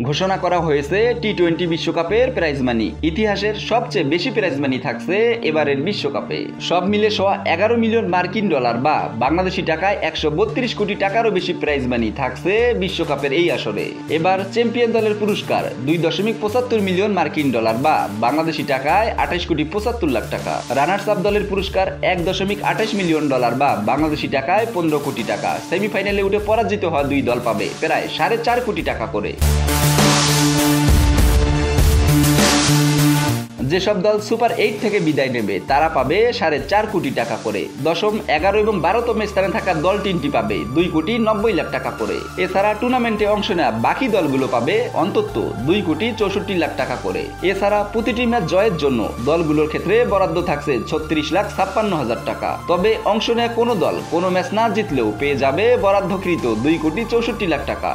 ঘোষণা করা হয়েছে টি-20 বিশ্বকাপের প্রাইজ মানি। ইতিহাসের সবচেয়ে বেশি প্রাইজ মানি থাকছে এবারের বিশ্বকাপে। সব মিলে সোয়া 11 মিলিয়ন মার্কিন ডলার বা বাংলাদেশি টাকায় 132 কোটি টাকারও বেশি প্রাইজ মানি থাকছে বিশ্বকাপের এই আসরে। এবার চ্যাম্পিয়ন দলের পুরস্কার 2.75 মিলিয়ন মার্কিন ডলার বা বাংলাদেশি টাকায় 28 কোটি 75 লাখ টাকা। রানার্স আপ দলের পুরস্কার 1.28 মিলিয়ন ডলার বা বাংলাদেশি টাকায় 15 কোটি টাকা। সেমিফাইনালে উঠে পরাজিত হওয়া দুই দল পাবে প্রায় 4.5 কোটি টাকা করে। যেসব দল সুপার 8 থেকে বিদায় নেবে তারা পাবে 4.5 কোটি টাকা করে। দশম, 11 এবং 12তম স্থানে থাকা দল তিনটি পাবে 2 কোটি 90 লাখ টাকা করে। এছাড়া টুর্নামেন্টে অংশ নেওয়া বাকি দলগুলো পাবে অন্তত 2 কোটি 64 লাখ টাকা করে। এছাড়া প্রতিটি ম্যাচ জয়ের জন্য দলগুলোর ক্ষেত্রে বরাদ্দ থাকছে 36,56,000 টাকা। তবে অংশ নেওয়া কোনো দল কোনো ম্যাচ না জিতলেও পেয়ে যাবে বরাদ্দকৃত 2 কোটি 64 লাখ টাকা।